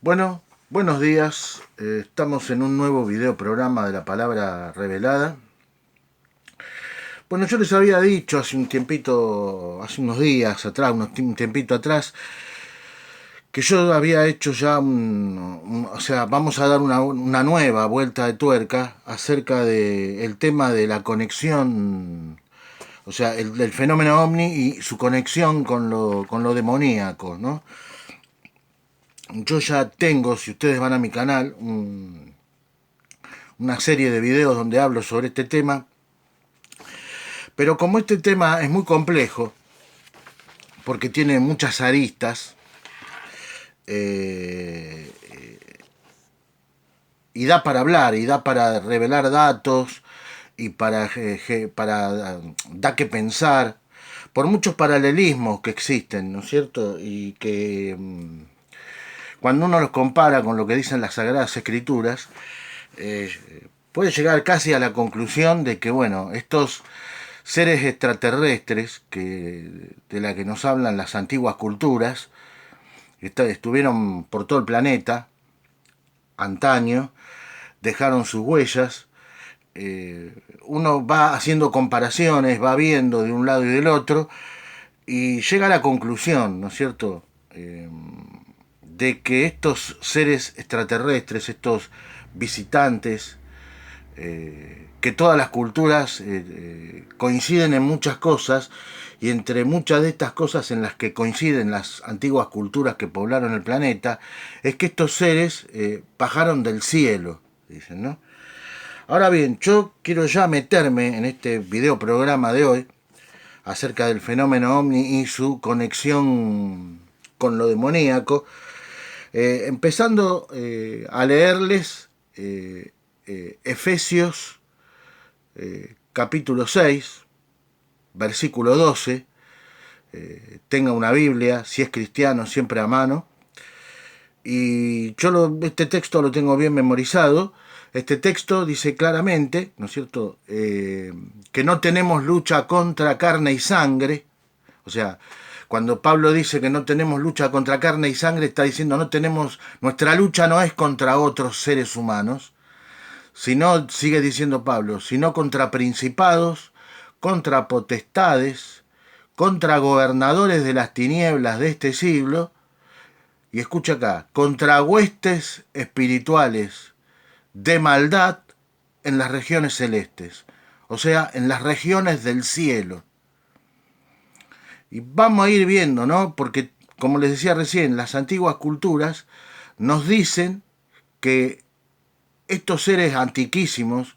Bueno, buenos días. Estamos en un nuevo video programa de la palabra revelada. Bueno, yo les había dicho hace un tiempito, hace unos días atrás, un tiempito atrás, que yo había hecho ya o sea, vamos a dar una nueva vuelta de tuerca acerca del tema de la conexión, o sea, el fenómeno ovni y su conexión con lo demoníaco, ¿no? Yo ya tengo, si ustedes van a mi canal, una serie de videos donde hablo sobre este tema, pero como este tema es muy complejo, porque tiene muchas aristas, eh, y da para hablar, y da para revelar datos, y para da que pensar, por muchos paralelismos que existen, ¿no es cierto? Y que cuando uno los compara con lo que dicen las Sagradas Escrituras, eh, puede llegar casi a la conclusión de que, bueno, estos seres extraterrestres de la que nos hablan las antiguas culturas, estuvieron por todo el planeta antaño, dejaron sus huellas. Uno va haciendo comparaciones, va viendo de un lado y del otro, y llega a la conclusión, ¿no es cierto?, de que estos seres extraterrestres, estos visitantes, que todas las culturas coinciden en muchas cosas, y entre muchas de estas cosas en las que coinciden las antiguas culturas que poblaron el planeta, es que estos seres bajaron del cielo, dicen, ¿no? Ahora bien, yo quiero ya meterme en este video programa de hoy acerca del fenómeno ovni y su conexión con lo demoníaco, empezando a leerles Efesios capítulo 6, versículo 12. Tenga una Biblia, si es cristiano, siempre a mano. Y este texto lo tengo bien memorizado. Este texto dice claramente, ¿no es cierto?, que no tenemos lucha contra carne y sangre. O sea, cuando Pablo dice que no tenemos lucha contra carne y sangre, está diciendo nuestra lucha no es contra otros seres humanos, sino, sigue diciendo Pablo, sino contra principados, contra potestades, contra gobernadores de las tinieblas de este siglo, y escucha acá, contra huestes espirituales de maldad en las regiones celestes, o sea, en las regiones del cielo. Y vamos a ir viendo, ¿no? Porque, como les decía recién, las antiguas culturas nos dicen que estos seres antiquísimos,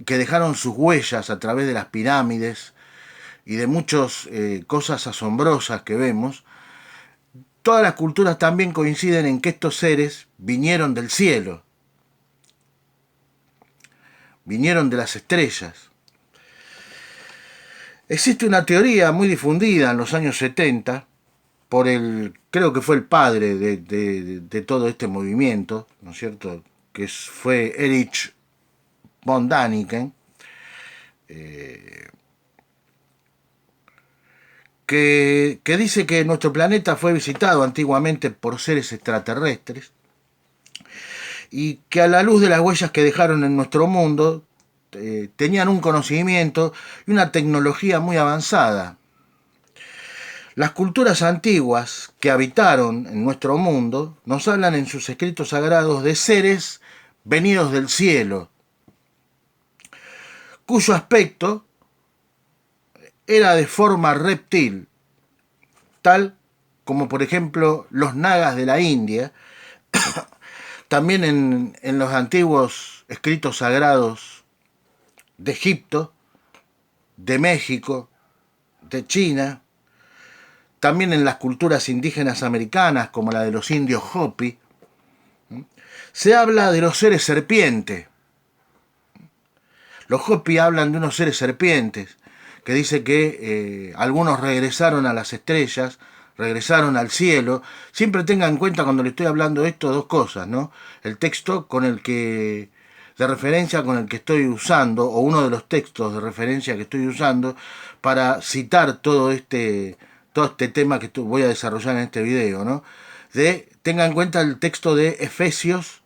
que dejaron sus huellas a través de las pirámides y de muchas cosas asombrosas que vemos, todas las culturas también coinciden en que estos seres vinieron del cielo, vinieron de las estrellas. Existe una teoría muy difundida en los años 70 por creo que fue el padre de todo este movimiento, ¿no es cierto?, que fue Erich von Däniken, que dice que nuestro planeta fue visitado antiguamente por seres extraterrestres y que a la luz de las huellas que dejaron en nuestro mundo, tenían un conocimiento y una tecnología muy avanzada. Las culturas antiguas que habitaron en nuestro mundo nos hablan en sus escritos sagrados de seres venidos del cielo, cuyo aspecto era de forma reptil, tal como por ejemplo los nagas de la India. También en los antiguos escritos sagrados de Egipto, de México, de China, también en las culturas indígenas americanas, como la de los indios Hopi, se habla de los seres serpiente. Los Hopi hablan de unos seres serpientes, que dice que algunos regresaron a las estrellas, regresaron al cielo. Siempre tengan en cuenta cuando le estoy hablando de esto dos cosas, ¿no? El texto de referencia con el que estoy usando, o uno de los textos de referencia que estoy usando para citar todo este tema que voy a desarrollar en este video, ¿no? tenga en cuenta el texto de Efesios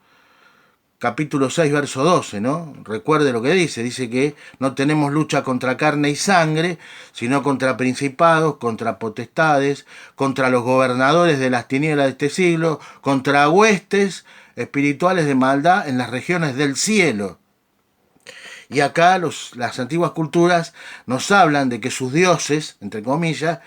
capítulo 6, verso 12, ¿no? Recuerde lo que dice que no tenemos lucha contra carne y sangre, sino contra principados, contra potestades, contra los gobernadores de las tinieblas de este siglo, contra huestes espirituales de maldad en las regiones del cielo. Y acá las antiguas culturas nos hablan de que sus dioses, entre comillas,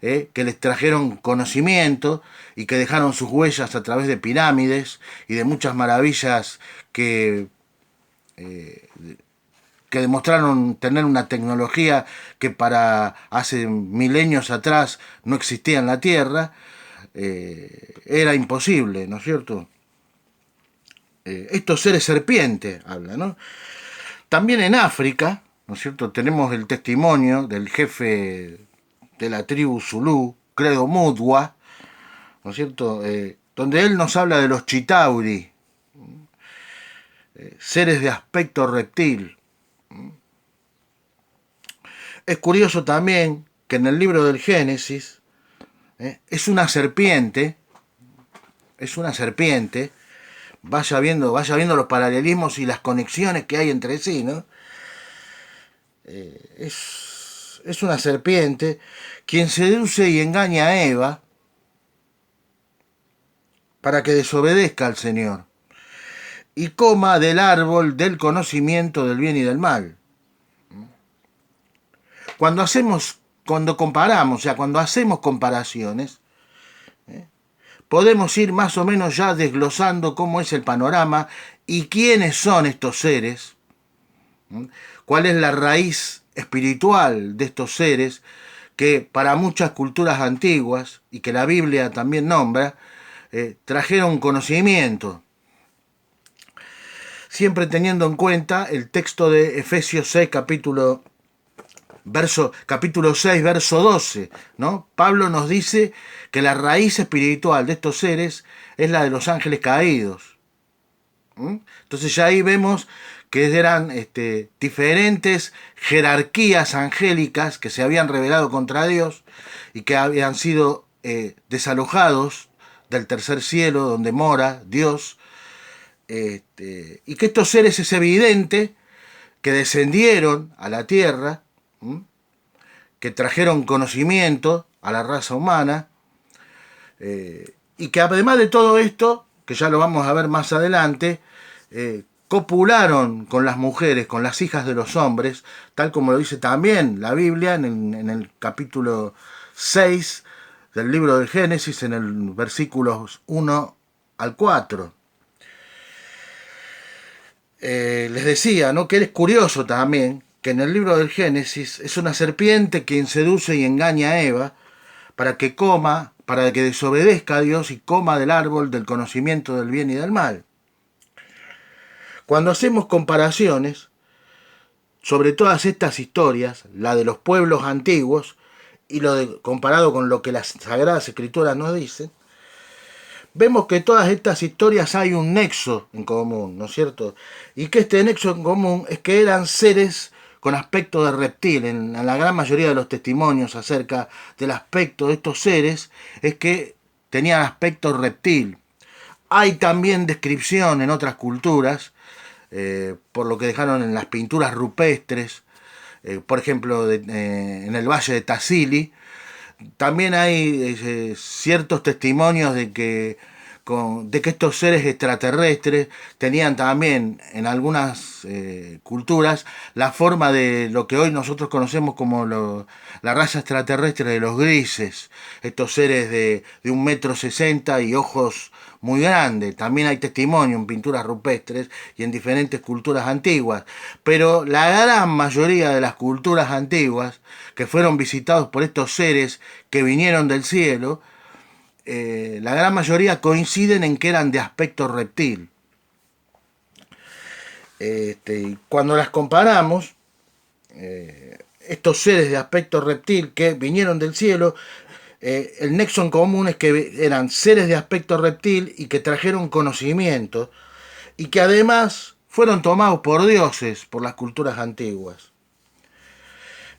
que les trajeron conocimiento y que dejaron sus huellas a través de pirámides y de muchas maravillas eh, que demostraron tener una tecnología que para hace milenios atrás no existía en la Tierra, era imposible, ¿no es cierto? Estos seres serpientes, habla, ¿no? También en África, ¿no es cierto? Tenemos el testimonio del jefe de la tribu Zulú, Credo Mutwa, ¿no es cierto? Donde él nos habla de los chitauri, seres de aspecto reptil. Es curioso también que en el libro del Génesis es una serpiente, vaya viendo los paralelismos y las conexiones que hay entre sí, ¿no? Es una serpiente quien seduce y engaña a Eva para que desobedezca al Señor y coma del árbol del conocimiento del bien y del mal. Cuando comparamos, o sea, cuando hacemos comparaciones, podemos ir más o menos ya desglosando cómo es el panorama y quiénes son estos seres, cuál es la raíz espiritual de estos seres que para muchas culturas antiguas, y que la Biblia también nombra, trajeron conocimiento. Siempre teniendo en cuenta el texto de Efesios 6, capítulo 6, verso 12, ¿no? Pablo nos dice que la raíz espiritual de estos seres es la de los ángeles caídos. Entonces ya ahí vemos que eran diferentes jerarquías angélicas que se habían rebelado contra Dios y que habían sido desalojados del tercer cielo donde mora Dios, y que estos seres es evidente que descendieron a la tierra, que trajeron conocimiento a la raza humana, y que además de todo esto, que ya lo vamos a ver más adelante, copularon con las mujeres, con las hijas de los hombres, tal como lo dice también la Biblia en el capítulo 6 del libro del Génesis, en el versículos 1 al 4. Les decía, ¿no?, que es curioso también que en el libro del Génesis es una serpiente quien seduce y engaña a Eva para que desobedezca a Dios y coma del árbol del conocimiento del bien y del mal. Cuando hacemos comparaciones sobre todas estas historias, la de los pueblos antiguos y comparado con lo que las Sagradas Escrituras nos dicen, vemos que todas estas historias hay un nexo en común, ¿no es cierto? Y que este nexo en común es que eran seres con aspecto de reptil. En la gran mayoría de los testimonios acerca del aspecto de estos seres es que tenían aspecto reptil. Hay también descripción en otras culturas, por lo que dejaron en las pinturas rupestres, por ejemplo, en el valle de Tassili. También hay ciertos testimonios de que estos seres extraterrestres tenían también en algunas culturas la forma de lo que hoy nosotros conocemos como la raza extraterrestre de los grises, estos seres de 1,60 m y ojos muy grandes. También hay testimonio en pinturas rupestres y en diferentes culturas antiguas, pero la gran mayoría de las culturas antiguas que fueron visitados por estos seres que vinieron del cielo, la gran mayoría coinciden en que eran de aspecto reptil. Cuando las comparamos, estos seres de aspecto reptil que vinieron del cielo, el nexo en común es que eran seres de aspecto reptil y que trajeron conocimiento y que además fueron tomados por dioses por las culturas antiguas.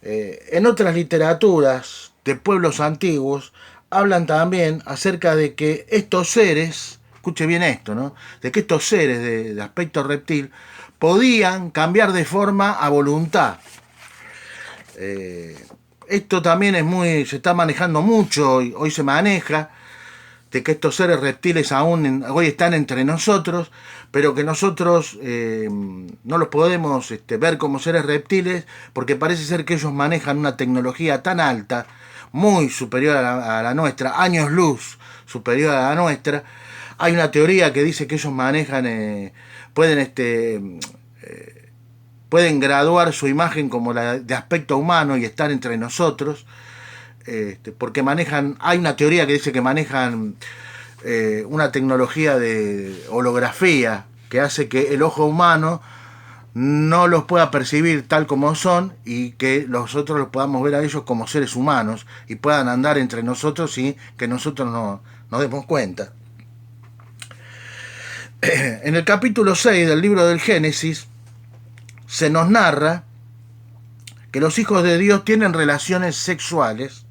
En otras literaturas de pueblos antiguos hablan también acerca de que estos seres, escuche bien esto, ¿no? De que estos seres de aspecto reptil podían cambiar de forma a voluntad. Esto también es muy, se está manejando mucho, hoy se maneja, de que estos seres reptiles aún hoy están entre nosotros, pero que nosotros no los podemos ver como seres reptiles, porque parece ser que ellos manejan una tecnología tan alta, muy superior a la nuestra, años luz superior a la nuestra. Hay una teoría que dice que ellos manejan, pueden graduar su imagen como la de aspecto humano y estar entre nosotros, porque manejan, hay una teoría que dice que manejan una tecnología de holografía que hace que el ojo humano no los pueda percibir tal como son y que nosotros los podamos ver a ellos como seres humanos y puedan andar entre nosotros y que nosotros no nos demos cuenta. En el capítulo 6 del libro del Génesis se nos narra que los hijos de Dios tienen relaciones sexuales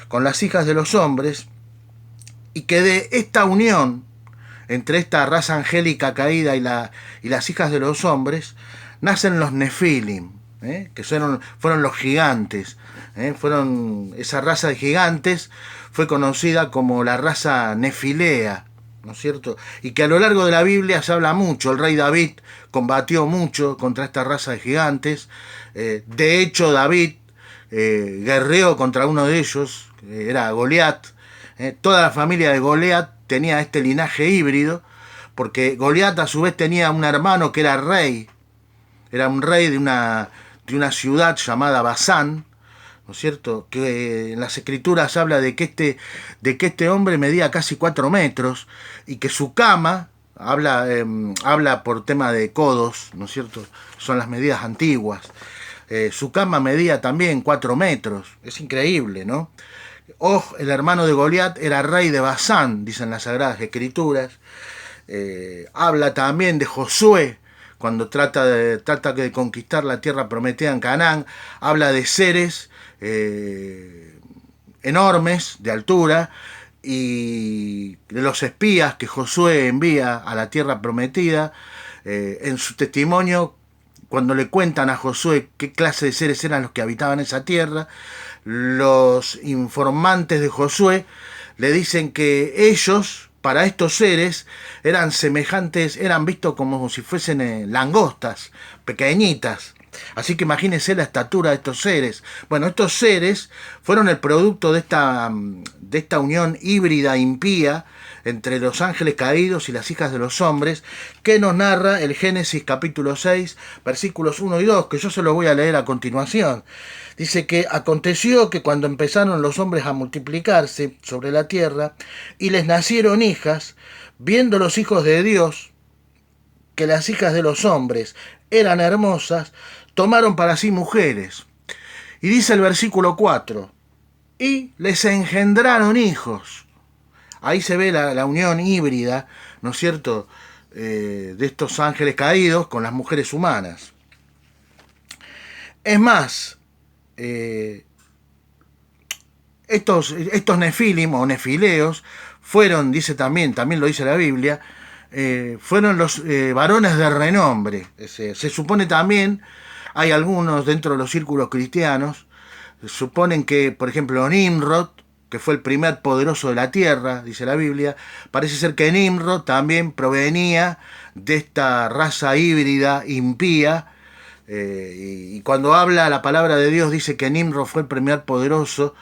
con las hijas de los hombres y que de esta unión entre esta raza angélica caída y las hijas de los hombres nacen los Nefilim, que fueron los gigantes. Esa raza de gigantes fue conocida como la raza nefilea, ¿no es cierto? Y que a lo largo de la Biblia se habla mucho. El rey David combatió mucho contra esta raza de gigantes. De hecho, David guerreó contra uno de ellos, que era Goliat. Toda la familia de Goliat tenía este linaje híbrido, porque Goliat a su vez tenía un hermano que era rey. Era un rey de una ciudad llamada Basán, ¿no es cierto? Que en las escrituras habla de que este hombre medía casi 4 metros y que su cama, habla por tema de codos, ¿no es cierto? Son las medidas antiguas. Su cama medía también 4 metros. Es increíble, ¿no? Og, el hermano de Goliat, era rey de Basán, dicen las Sagradas Escrituras. Habla también de Josué, cuando trata de conquistar la tierra prometida en Canaán. Habla de seres enormes, de altura, y de los espías que Josué envía a la tierra prometida. En su testimonio, cuando le cuentan a Josué qué clase de seres eran los que habitaban esa tierra, los informantes de Josué le dicen que ellos, para estos seres, eran semejantes, eran vistos como si fuesen langostas, pequeñitas. Así que imagínense la estatura de estos seres. Bueno, estos seres fueron el producto de esta unión híbrida impía entre los ángeles caídos y las hijas de los hombres, que nos narra el Génesis capítulo 6, versículos 1 y 2, que yo se los voy a leer a continuación. Dice que aconteció que cuando empezaron los hombres a multiplicarse sobre la tierra y les nacieron hijas, viendo los hijos de Dios que las hijas de los hombres eran hermosas, tomaron para sí mujeres. Y dice el versículo 4, y les engendraron hijos. Ahí se ve la unión híbrida, ¿no es cierto?, de estos ángeles caídos con las mujeres humanas. Es más, estos nefilim o nefileos fueron, dice también lo dice la Biblia, fueron los varones de renombre. Se supone también, hay algunos dentro de los círculos cristianos, suponen que, por ejemplo, Nimrod, que fue el primer poderoso de la tierra, dice la Biblia, parece ser que Nimrod también provenía de esta raza híbrida impía, y cuando habla la palabra de Dios dice que Nimrod fue el primer poderoso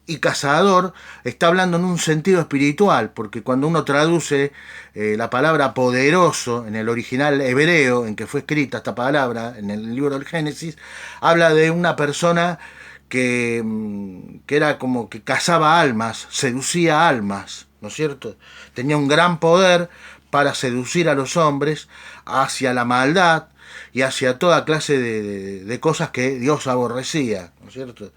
y cazador, está hablando en un sentido espiritual, porque cuando uno traduce la palabra poderoso en el original hebreo en que fue escrita esta palabra, en el libro del Génesis, habla de una persona que era como que cazaba almas, seducía almas, ¿no es cierto? Tenía un gran poder para seducir a los hombres hacia la maldad y hacia toda clase de cosas que Dios aborrecía, ¿no es cierto?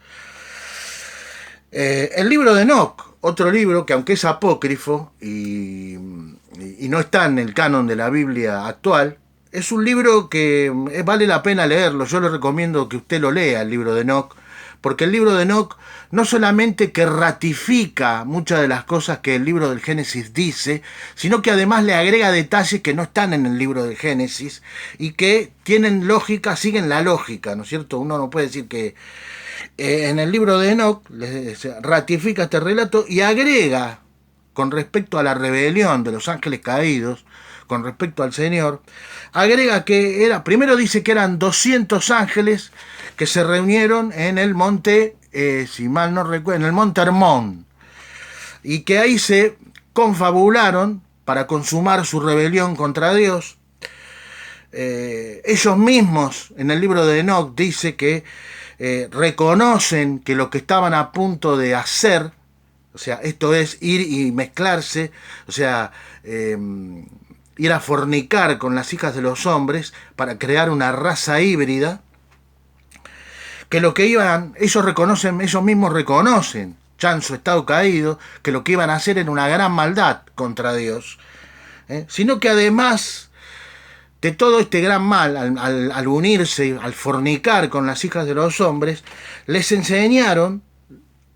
El libro de Enoc, otro libro que aunque es apócrifo y no está en el canon de la Biblia actual, es un libro que vale la pena leerlo. Yo le recomiendo que usted lo lea, el libro de Enoc, porque el libro de Enoc no solamente que ratifica muchas de las cosas que el libro del Génesis dice, sino que además le agrega detalles que no están en el libro del Génesis y que tienen lógica, siguen la lógica, ¿no es cierto? Uno no puede decir que en el libro de Enoch se ratifica este relato y agrega con respecto a la rebelión de los ángeles caídos, con respecto al Señor, agrega que primero dice que eran 200 ángeles que se reunieron en el monte, si mal no recuerdo, en el monte Hermón, y que ahí se confabularon para consumar su rebelión contra Dios. Ellos mismos, en el libro de Enoch, dice que reconocen que lo que estaban a punto de hacer, o sea, esto es ir y mezclarse, o sea, ir a fornicar con las hijas de los hombres para crear una raza híbrida, que lo que iban, ellos mismos reconocen, ya en su estado caído, que lo que iban a hacer era una gran maldad contra Dios, sino que además de todo este gran mal, al unirse, al fornicar con las hijas de los hombres, les enseñaron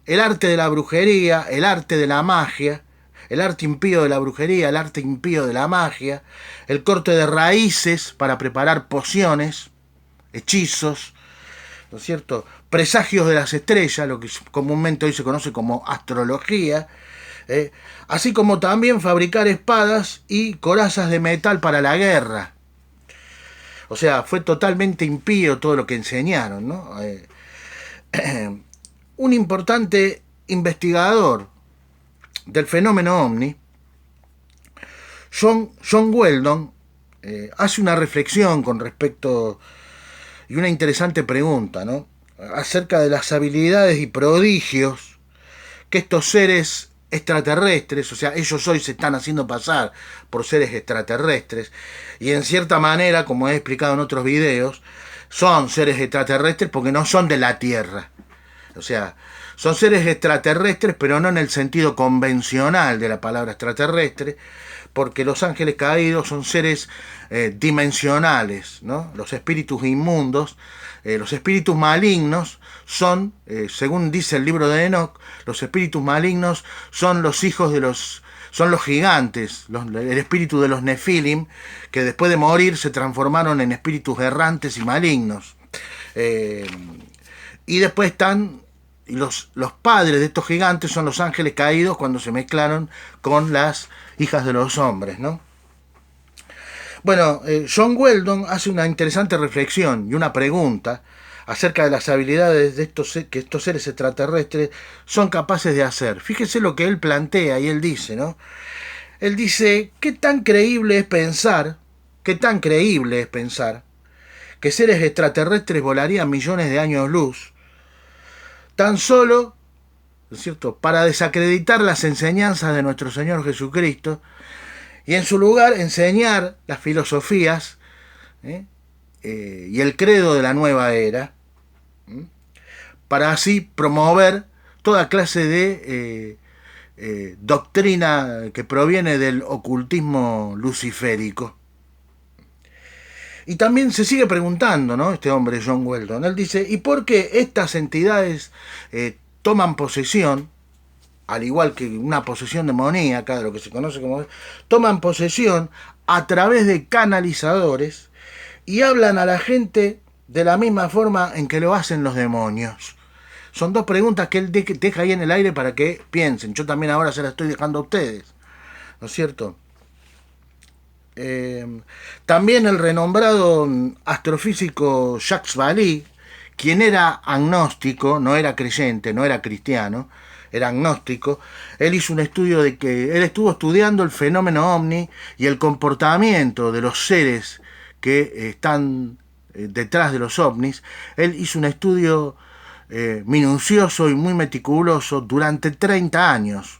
el arte de la brujería, el arte de la magia, el arte impío de la brujería, el arte impío de la magia, el corte de raíces para preparar pociones, hechizos, ¿no es cierto? Presagios de las estrellas, lo que comúnmente hoy se conoce como astrología, así como también fabricar espadas y corazas de metal para la guerra. O sea, fue totalmente impío todo lo que enseñaron, ¿no? Un importante investigador del fenómeno ovni, John Weldon, hace una reflexión con respecto y una interesante pregunta, ¿no? Acerca de las habilidades y prodigios que estos seres extraterrestres, o sea, ellos hoy se están haciendo pasar por seres extraterrestres, y en cierta manera, como he explicado en otros videos, son seres extraterrestres porque no son de la Tierra. O sea, son seres extraterrestres, pero no en el sentido convencional de la palabra extraterrestre, porque los ángeles caídos son seres dimensionales, ¿no? Los espíritus inmundos, los espíritus malignos son, según dice el libro de Enoch, los espíritus malignos son los hijos de son los gigantes, el espíritu de los Nefilim, que después de morir se transformaron en espíritus errantes y malignos. Y después están los padres de estos gigantes, son los ángeles caídos cuando se mezclaron con las hijas de los hombres, ¿no? Bueno, John Weldon hace una interesante reflexión y una pregunta acerca de las habilidades de que estos seres extraterrestres son capaces de hacer. Fíjese lo que él plantea y él dice, ¿no? Él dice, ¿qué tan creíble es pensar que seres extraterrestres volarían millones de años luz tan solo, ¿no es cierto?, para desacreditar las enseñanzas de nuestro Señor Jesucristo y en su lugar enseñar las filosofías y el credo de la nueva era, para así promover toda clase de doctrina que proviene del ocultismo luciférico? Y también se sigue preguntando, ¿no?, este hombre, John Weldon. Él dice, ¿y por qué estas entidades toman posesión, al igual que una posesión demoníaca, de lo que se conoce como... toman posesión a través de canalizadores y hablan a la gente de la misma forma en que lo hacen los demonios? Son dos preguntas que él deja ahí en el aire para que piensen. Yo también ahora se las estoy dejando a ustedes, ¿no es cierto? También el renombrado astrofísico Jacques Vallée, quien era agnóstico, no era creyente, no era cristiano, era agnóstico, él hizo un estudio él estuvo estudiando el fenómeno ovni y el comportamiento de los seres que están detrás de los ovnis. Él hizo un estudio minucioso y muy meticuloso durante 30 años.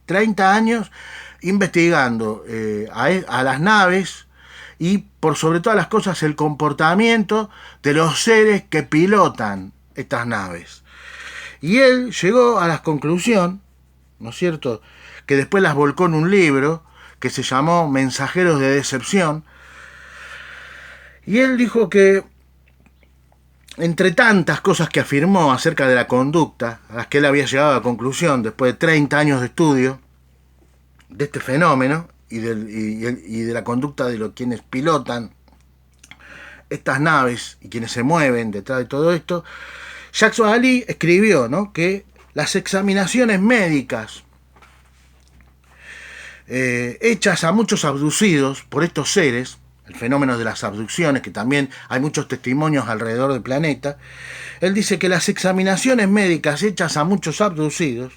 30 años investigando a las naves y por sobre todas las cosas el comportamiento de los seres que pilotan estas naves. Y él llegó a la conclusión, ¿no es cierto?, que después las volcó en un libro que se llamó Mensajeros de Decepción, y él dijo que entre tantas cosas que afirmó acerca de la conducta, a las que él había llegado a la conclusión después de 30 años de estudio de este fenómeno y de la conducta de los quienes pilotan estas naves y quienes se mueven detrás de todo esto, Jacques Vallée escribió, ¿no?, que las examinaciones médicas hechas a muchos abducidos por estos seres, el fenómeno de las abducciones, que también hay muchos testimonios alrededor del planeta, él dice que las examinaciones médicas hechas a muchos abducidos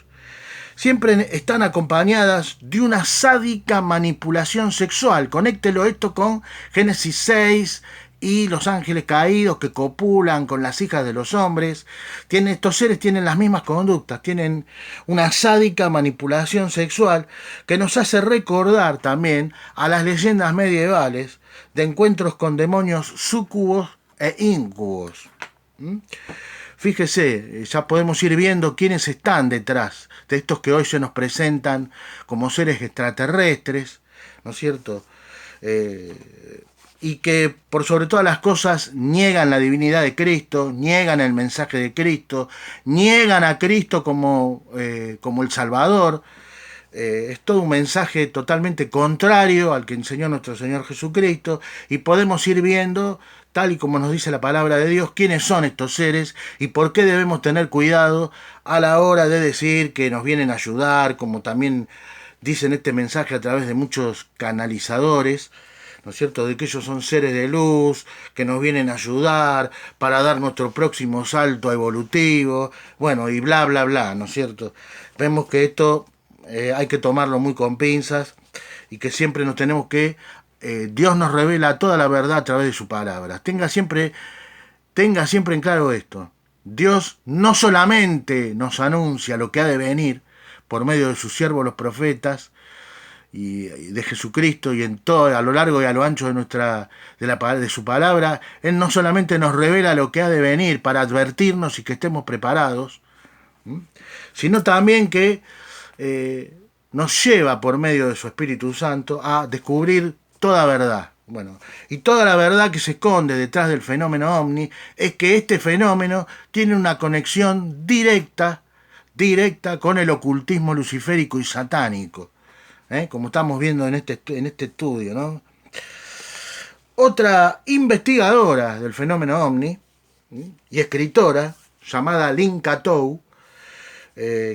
siempre están acompañadas de una sádica manipulación sexual. Conéctelo esto con Génesis 6 y los ángeles caídos que copulan con las hijas de los hombres. Estos seres tienen las mismas conductas, tienen una sádica manipulación sexual que nos hace recordar también a las leyendas medievales de encuentros con demonios súcubos e íncubos. Fíjese, ya podemos ir viendo quiénes están detrás de estos que hoy se nos presentan como seres extraterrestres, ¿no es cierto? Y que por sobre todas las cosas niegan la divinidad de Cristo, niegan el mensaje de Cristo, niegan a Cristo como el Salvador. Es todo un mensaje totalmente contrario al que enseñó nuestro Señor Jesucristo, y podemos ir viendo, tal y como nos dice la palabra de Dios, quiénes son estos seres y por qué debemos tener cuidado a la hora de decir que nos vienen a ayudar, como también dicen este mensaje a través de muchos canalizadores, ¿no es cierto?, de que ellos son seres de luz, que nos vienen a ayudar para dar nuestro próximo salto evolutivo, bueno, y bla, bla, bla, ¿no es cierto? Vemos que esto hay que tomarlo muy con pinzas y que siempre nos tenemos que... Dios nos revela toda la verdad a través de su palabra. Tenga siempre en claro esto. Dios no solamente nos anuncia lo que ha de venir por medio de sus siervos los profetas y de Jesucristo y en todo, a lo largo y a lo ancho de su palabra. Él no solamente nos revela lo que ha de venir para advertirnos y que estemos preparados, sino también que nos lleva por medio de su Espíritu Santo a descubrir toda verdad. Bueno, y toda la verdad que se esconde detrás del fenómeno ovni es que este fenómeno tiene una conexión directa con el ocultismo luciférico y satánico, como estamos viendo en este estudio, ¿no? Otra investigadora del fenómeno ovni y escritora llamada Lynn Catou,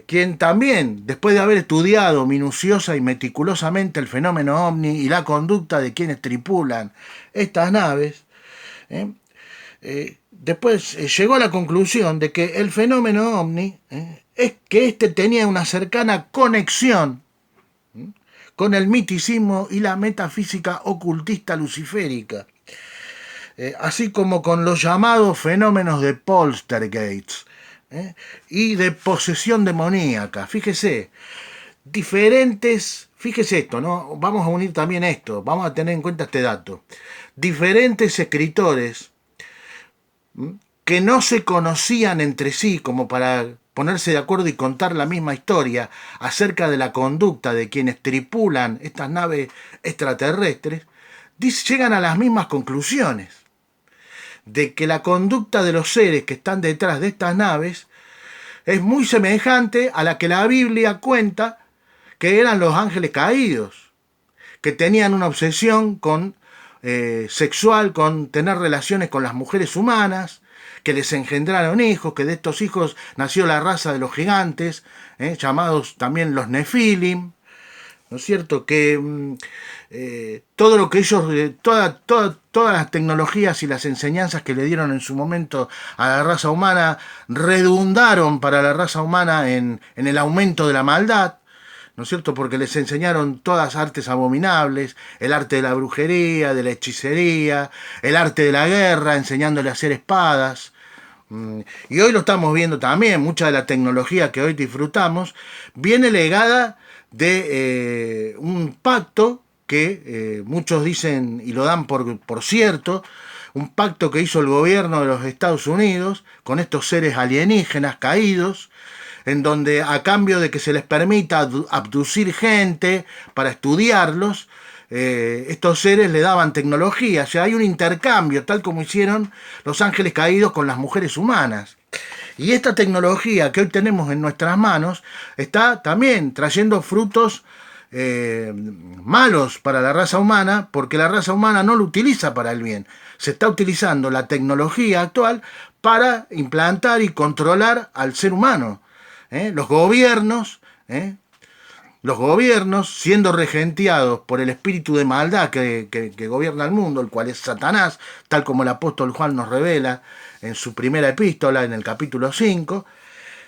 quien también, después de haber estudiado minuciosa y meticulosamente el fenómeno ovni y la conducta de quienes tripulan estas naves, después llegó a la conclusión de que el fenómeno ovni es que éste tenía una cercana conexión con el miticismo y la metafísica ocultista luciférica, así como con los llamados fenómenos de poltergeist, y de posesión demoníaca. Fíjese esto, ¿no? Vamos a unir también esto, vamos a tener en cuenta este dato. Diferentes escritores que no se conocían entre sí como para ponerse de acuerdo y contar la misma historia acerca de la conducta de quienes tripulan estas naves extraterrestres, llegan a las mismas conclusiones, de que la conducta de los seres que están detrás de estas naves es muy semejante a la que la Biblia cuenta que eran los ángeles caídos, que tenían una obsesión sexual con tener relaciones con las mujeres humanas, que les engendraron hijos, que de estos hijos nació la raza de los gigantes, llamados también los Nefilim, ¿no es cierto? Que todo lo que ellos, todas las tecnologías y las enseñanzas que le dieron en su momento a la raza humana redundaron para la raza humana en el aumento de la maldad, ¿no es cierto? Porque les enseñaron todas artes abominables, el arte de la brujería, de la hechicería, el arte de la guerra, enseñándole a hacer espadas. Y hoy lo estamos viendo también, mucha de la tecnología que hoy disfrutamos viene legada de un pacto que muchos dicen y lo dan por cierto, un pacto que hizo el gobierno de los Estados Unidos con estos seres alienígenas caídos, en donde a cambio de que se les permita abducir gente para estudiarlos, estos seres le daban tecnología, o sea, hay un intercambio, tal como hicieron los ángeles caídos con las mujeres humanas. Y esta tecnología que hoy tenemos en nuestras manos está también trayendo frutos malos para la raza humana, porque la raza humana no lo utiliza para el bien. Se está utilizando la tecnología actual para implantar y controlar al ser humano. Los gobiernos, los gobiernos, siendo regenteados por el espíritu de maldad que gobierna el mundo, el cual es Satanás, tal como el apóstol Juan nos revela en su primera epístola, en el capítulo 5,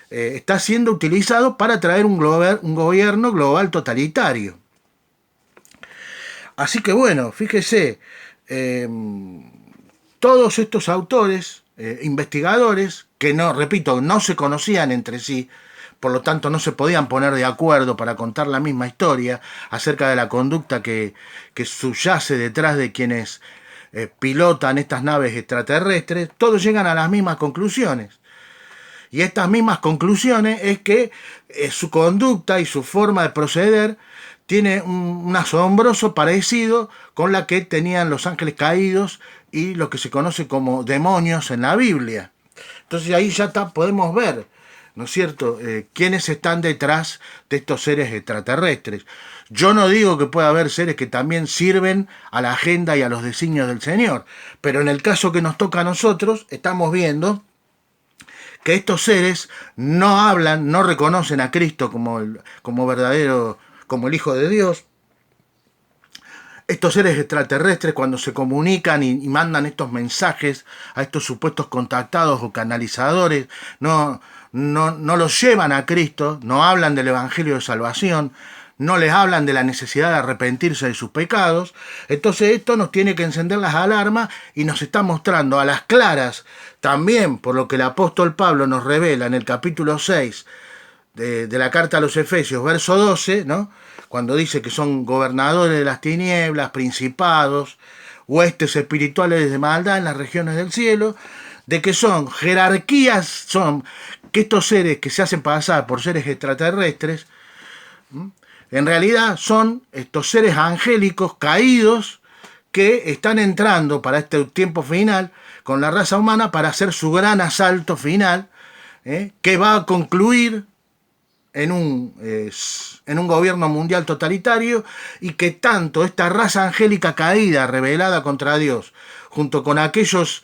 está siendo utilizado para traer un gobierno global totalitario. Así que bueno, fíjese, todos estos autores, investigadores, que no, repito, no se conocían entre sí, por lo tanto no se podían poner de acuerdo para contar la misma historia acerca de la conducta que subyace detrás de quienes pilotan estas naves extraterrestres, todos llegan a las mismas conclusiones. Y estas mismas conclusiones es que su conducta y su forma de proceder tiene un asombroso parecido con la que tenían los ángeles caídos y lo que se conoce como demonios en la Biblia. Entonces ahí ya podemos ver, ¿no es cierto?, quiénes están detrás de estos seres extraterrestres. Yo no digo que pueda haber seres que también sirven a la agenda y a los designios del Señor, pero en el caso que nos toca a nosotros, estamos viendo que estos seres no hablan, no reconocen a Cristo como verdadero, como el Hijo de Dios. Estos seres extraterrestres, cuando se comunican y mandan estos mensajes a estos supuestos contactados o canalizadores, no los llevan a Cristo, no hablan del Evangelio de Salvación, no les hablan de la necesidad de arrepentirse de sus pecados. Entonces esto nos tiene que encender las alarmas y nos está mostrando a las claras, también por lo que el apóstol Pablo nos revela en el capítulo 6 de la carta a los Efesios, verso 12, ¿no?, cuando dice que son gobernadores de las tinieblas, principados, huestes espirituales de maldad en las regiones del cielo, de que son jerarquías, son que estos seres que se hacen pasar por seres extraterrestres, en realidad son estos seres angélicos caídos que están entrando para este tiempo final con la raza humana para hacer su gran asalto final, que va a concluir en un gobierno mundial totalitario, y que tanto esta raza angélica caída, rebelada contra Dios, junto con aquellos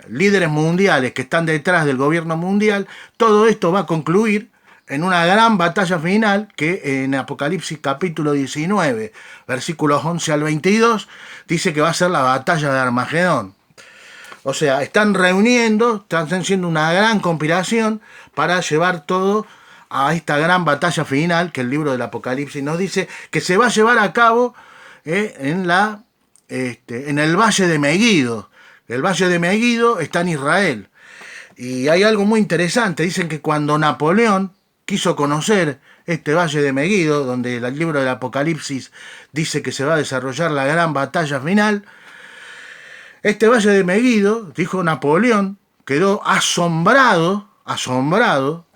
líderes mundiales que están detrás del gobierno mundial, todo esto va a concluir en una gran batalla final que en Apocalipsis capítulo 19, versículos 11 al 22, dice que va a ser la batalla de Armagedón. O sea, están reuniendo, están haciendo una gran conspiración para llevar todo a esta gran batalla final que el libro del Apocalipsis nos dice que se va a llevar a cabo en el Valle de Meguido. El Valle de Meguido está en Israel. Y hay algo muy interesante. Dicen que cuando Napoleón quiso conocer este Valle de Meguido, donde el libro del Apocalipsis dice que se va a desarrollar la gran batalla final, este Valle de Meguido, dijo Napoleón, quedó asombrado,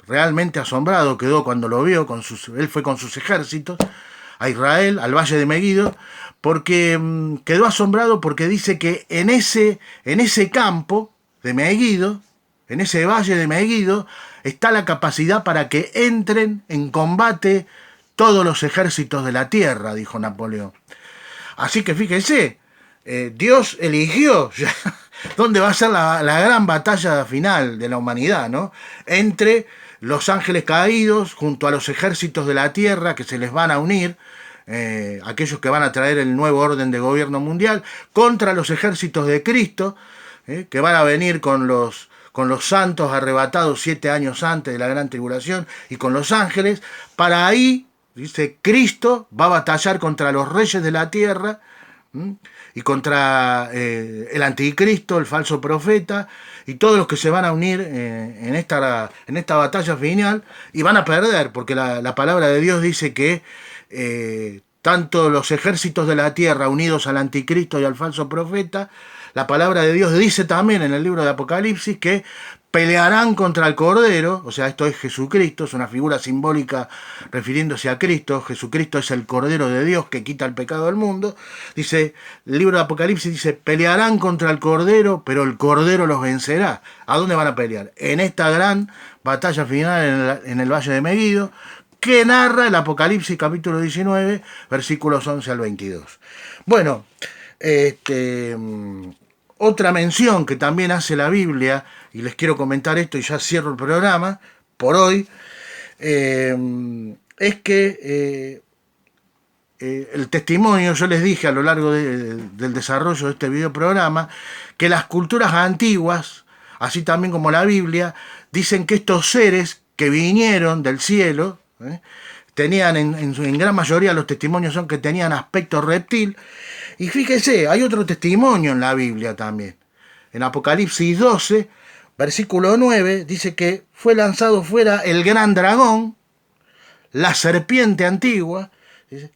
realmente asombrado quedó cuando lo vio, él fue con sus ejércitos a Israel, al Valle de Meguido, porque quedó asombrado porque dice que en ese campo de Meguido, en ese Valle de Meguido, está la capacidad para que entren en combate todos los ejércitos de la tierra, dijo Napoleón. Así que fíjense, Dios eligió ya dónde va a ser la gran batalla final de la humanidad, ¿no?, entre los ángeles caídos junto a los ejércitos de la tierra que se les van a unir, aquellos que van a traer el nuevo orden de gobierno mundial, contra los ejércitos de Cristo, que van a venir con los santos arrebatados 7 años antes de la gran tribulación, y con los ángeles. Para ahí, dice, Cristo va a batallar contra los reyes de la tierra, y contra el anticristo, el falso profeta, y todos los que se van a unir en esta batalla final, y van a perder, porque la palabra de Dios dice que tanto los ejércitos de la tierra unidos al anticristo y al falso profeta, la palabra de Dios dice también en el libro de Apocalipsis que pelearán contra el Cordero, o sea, esto es Jesucristo, es una figura simbólica refiriéndose a Cristo. Jesucristo es el Cordero de Dios que quita el pecado del mundo. Dice, el libro de Apocalipsis dice, pelearán contra el Cordero, pero el Cordero los vencerá. ¿A dónde van a pelear? En esta gran batalla final en el Valle de Meguido, que narra el Apocalipsis capítulo 19, versículos 11 al 22. Bueno, otra mención que también hace la Biblia, y les quiero comentar esto y ya cierro el programa por hoy, es que el testimonio, yo les dije a lo largo del desarrollo de este videoprograma, que las culturas antiguas, así también como la Biblia, dicen que estos seres que vinieron del cielo, tenían en gran mayoría los testimonios son que tenían aspecto reptil. Y fíjese, hay otro testimonio en la Biblia también. En Apocalipsis 12, versículo 9, dice que fue lanzado fuera el gran dragón, la serpiente antigua,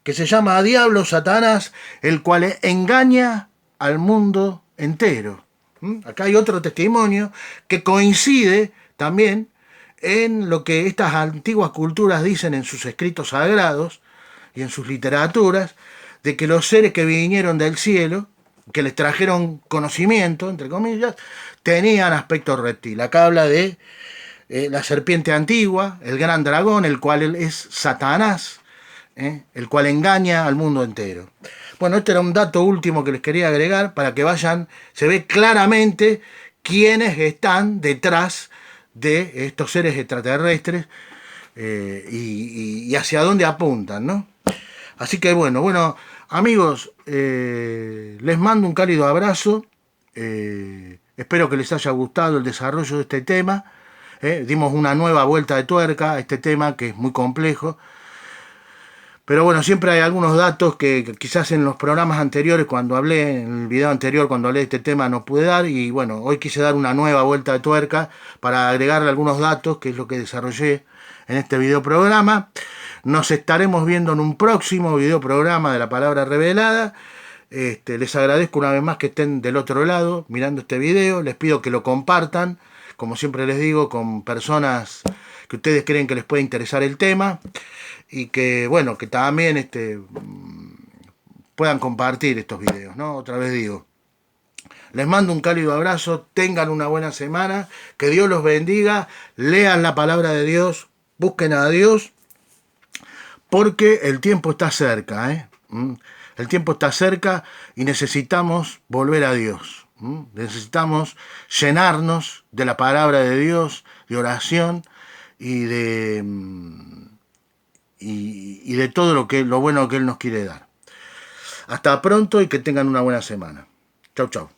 que se llama Diablo, Satanás, el cual engaña al mundo entero. Acá hay otro testimonio que coincide también en lo que estas antiguas culturas dicen en sus escritos sagrados y en sus literaturas, de que los seres que vinieron del cielo, que les trajeron conocimiento, entre comillas, tenían aspecto reptil. Acá habla de la serpiente antigua, el gran dragón, el cual es Satanás, el cual engaña al mundo entero. Bueno, este era un dato último que les quería agregar para que vayan, se ve claramente quiénes están detrás de estos seres extraterrestres y hacia dónde apuntan, ¿no? Así que bueno, amigos, les mando un cálido abrazo. Espero que les haya gustado el desarrollo de este tema. Dimos una nueva vuelta de tuerca a este tema que es muy complejo. Pero bueno, siempre hay algunos datos que quizás en los programas anteriores, cuando hablé, en el video anterior, cuando hablé de este tema, no pude dar. Y bueno, hoy quise dar una nueva vuelta de tuerca para agregarle algunos datos, que es lo que desarrollé en este video programa. Nos estaremos viendo en un próximo video programa de la Palabra Revelada. Les agradezco una vez más que estén del otro lado mirando este video. Les pido que lo compartan, como siempre les digo, con personas que ustedes creen que les puede interesar el tema. Y que, bueno, que también puedan compartir estos videos, ¿no? Otra vez digo, les mando un cálido abrazo, tengan una buena semana, que Dios los bendiga, lean la palabra de Dios, busquen a Dios, porque el tiempo está cerca, ¿eh? El tiempo está cerca y necesitamos volver a Dios. Necesitamos llenarnos de la palabra de Dios, de oración y de todo lo bueno que Él nos quiere dar. Hasta pronto y que tengan una buena semana. Chau, chau.